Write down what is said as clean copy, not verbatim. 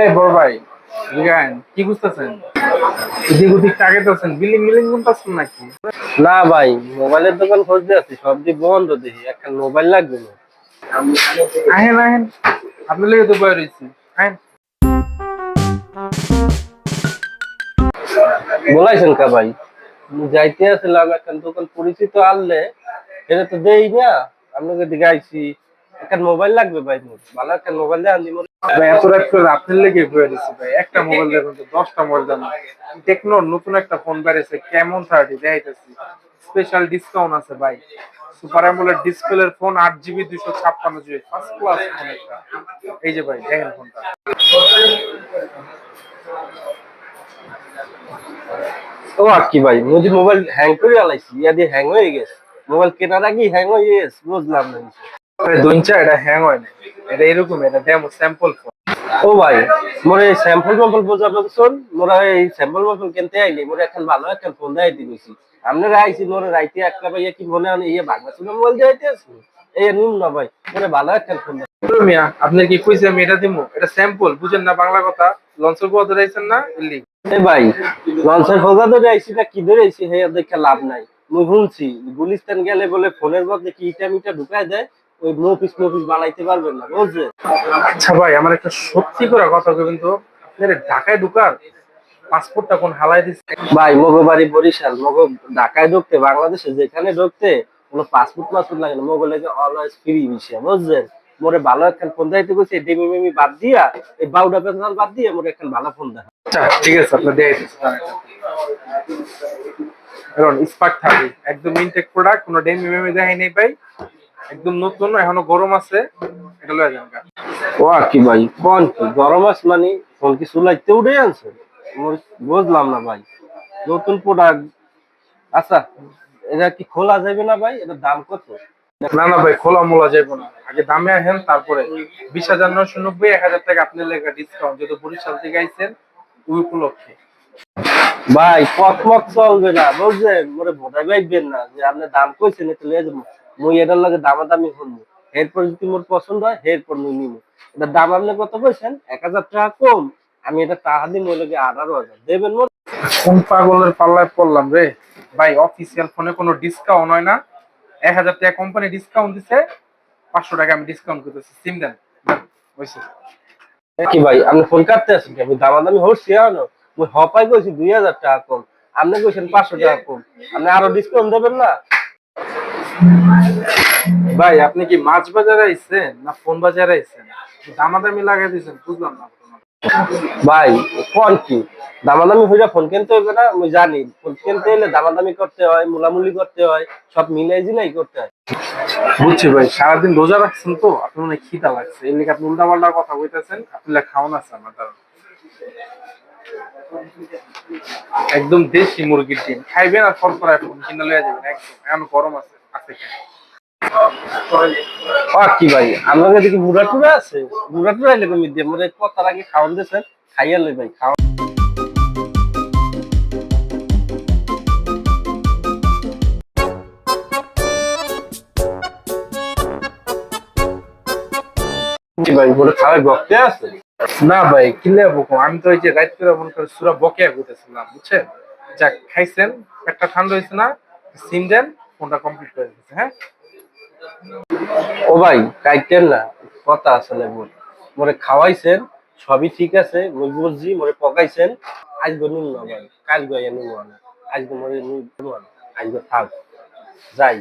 এই বড় ভাই, বুঝলেন কি বুঝতেছেন? এদিক ওদিক তাকাইতেছেন, বিল্ডিং মিলিং কোনটাছেন নাকি? না ভাই, মোবাইলের দোকান খুঁজতে আছি, সব দিক বন্ধ, দেখি একটা মোবাইল লাগবে না। আহেন আহেন, আপনার লেগে তো বয়ে রয়েছি। আহেন। বলাইছেন কা ভাই, যাইতে আসলাম একটা দোকান পরিচিত আনলে, এটা তো দেই না। আপনাকে দিকে আইছি, একটা মোবাইল লাগবে ভাই, মোর ভালো একটা মোবাইল দিয়ে আনলি মোর। ভাই এত রাত করে আপনার লেগে বয়ে রয়েছি ভাই, একটা মোবাইল দেখুন তো 10টা মোবাইল দাম। টেকনোর নতুন একটা ফোন বেরিয়েছে, কেমন 30 দেখাইতেছি। স্পেশাল ডিসকাউন্ট আছে ভাই। সুপার অ্যামোলেড ডিসপ্লের phone, 8 GB 256 GB, first class phone একটা। এই যে ভাই দেখেন ফোনটা। ও আর কি ভাই, মুজি মোবাইল হ্যাং করে আলাইছি, ইয়া দিয়ে হ্যাং হয়ে গেছে। মোবাইল কেনার আগেই হ্যাং হয়ে গেছে, বুঝলাম না কিছু। দুইটা এটা হ্যাং হয় না, এটা এরকম, এটা ডেমো স্যাম্পল ফোন। ও ভাই, মোরে স্যাম্পল ম্যাম্পল বোঝাবো শোন, মোরা এই স্যাম্পল ম্যাম্পল কিনতে আইনি, মোরে এখন ভালো একটা ফোন দেয় দিয়েছি। আপনারা আইছি, মোরে রাইতে একটা ভাইয়া কি মনে হয় ইয়ে বাংলা শুনে মোবাইল দিয়ে আছি, এই নিন না ভাই, মোরে ভালো একটা ফোন দেয়। মিয়া আপনার কি কইছে আমি এটা দিমু? এটা স্যাম্পল, বুঝেন না বাংলা কথা? লঞ্চের পর ধরাইছেন না ইল্লি। এ ভাই, লঞ্চের খোঁজা ধরে আইছি না কি ধরে আইছি, হে দেখে লাভ নাই। মুই শুনছি গুলিস্তান গেলে বলে ফোনের মধ্যে কি ইটা মিটা ঢুকায় দেয়, ওই মফিস মফিস বানাইতে পারবেন না, বুঝছেন? আচ্ছা ভাই, আমার একটা সত্যি করে কথা কইবেন তো, আপনার ঢাকায় ঢুকার পাসপোর্টটা কোন হালাই দিচ্ছে? ভাই মগো বাড়ি বরিশাল, মগো ঢাকায় ঢুকতে, বাংলাদেশে যেখানে ঢুকতে কোনো পাসপোর্ট মাসপোর্ট লাগে না, মগো লাগে অলওয়েজ ফ্রি ভিসা, বুঝছেন? মোরে ভালো একটা ফোন দিতে কইছে, ডেমি মেমি বাদ দিয়া, এই বাউডা পেছাল বাদ দিয়ে মোরে একটা ভালো ফোন দেখা। আচ্ছা ঠিক আছে, আপনার দেখাই দিচ্ছি। এখন স্পার্ক 30 একদম ইনটেক প্রোডাক্ট, কোনো ডেমি মেমি দেখাই নেই ভাই, একদম নতুন, এখনো গরম আছে। এটা লয়ে যান গা। ও আর কি ভাই, কোন কি গরম আস মানে, ফোন কি চুলাইতে উঠে আনছে? বুঝলাম না ভাই, নতুন প্রোডাক্ট। আচ্ছা, এটা কি খোলা যাবে না ভাই? এটার দাম কত? না না ভাই, খোলা মোলা যাইবো না, আগে দামে আহেন, তারপরে 20,990, 1,000 টাকা আপনার লেখা ডিসকাউন্ট, যেহেতু বরিশাল থেকে আইছেন ওই উপলক্ষে। ভাই কসমক চলবে না, বুঝছেন? মোরে ভোটাই পাইবেন না যে আপনি দাম কইছেন এটা লয়ে যাবো, মুই এটার লাগে দামাদামি করবো, এরপর যদি মোর পছন্দ হয় এরপর মুই নিবো। এটার দাম আপনি কত কইছেন? 1,000 টাকা কম, আমি এটা টাকা দিই মোর লাগে 18,000 দেবেন মোর। কোন পাগলের পাল্লায় পড়লাম রে ভাই, অফিসিয়াল ফোনে কোনো ডিসকাউন্ট হয় না। 1,000 টাকা কোম্পানি ডিসকাউন্ট দিছে, 500 টাকা আমি ডিসকাউন্ট করতেছি, সিম দেন। হয়েছে। কি ভাই, আপনি ফোন কাটতে আছেন কি? আমি দামাদামি হচ্ছি না, মুই হপাই কইছি 2,000 টাকা কম, আপনি কইছেন 500 টাকা কম, আপনি আরো ডিসকাউন্ট দেবেন না? ভাই আপনি কি মাছ বাজারে আইছেন না ফোন বাজারে আইছেন? দামাদামি লাগাই দিয়েছেন, বুঝলাম না। ভাই ফোন কি দামাদামি হইয়া ফোন কিনতে হইবে না? আমি জানি ফোন কিনতে হলে দামাদামি করতে হয়, মুলামুলি করতে হয়, সব মিলাই জিলাই করতে হয়। বুঝছি ভাই, সারাদিন রোজা রাখছেন তো আপনার অনেক খিদা লাগছে, এই লিগে আপনি উল্টা পাল্টা কথা কইতেছেন। আপনি খাওয়ান আছে আমার দ্বারা, একদম দেশি মুরগির ডিম খাইবেন আর ফরফরায় ফোন কিনে লইয়া যাবেন, একদম এখন গরম আছে আছে কিনা। আর কি ভাই, আমার কাছে কি বুড়া টুরা আছে? বুড়া টুরা এলে কমি দিয়ে মোরে কথার আগে খাওয়ান দিয়েছেন, খাইয়া লই ভাই খাওয়া। কি ভাই, মোরে খাওয়াই বকতে আছে? না ভাই কিনলে বকো, আমি তো ওই যে রাইত করে মনে করেন সুরা বকেয়া করতেছিলাম, বুঝছেন? যাক খাইছেন, একটা ঠান্ডা হয়েছে না, সিম দেন, ফোনটা কমপ্লিট করে দিচ্ছে। হ্যাঁ ও ভাই কাইটেন না, কথা আসলে মোর, মোরে খাওয়াইছেন, সবই ঠিক আছে, মুই বুঝছি, মোরে পকাইছেন। আজকে নুন না ভাই, কাল গয়া নুন না, আজকে মোরে নুন না, আজকে থাক, যাই।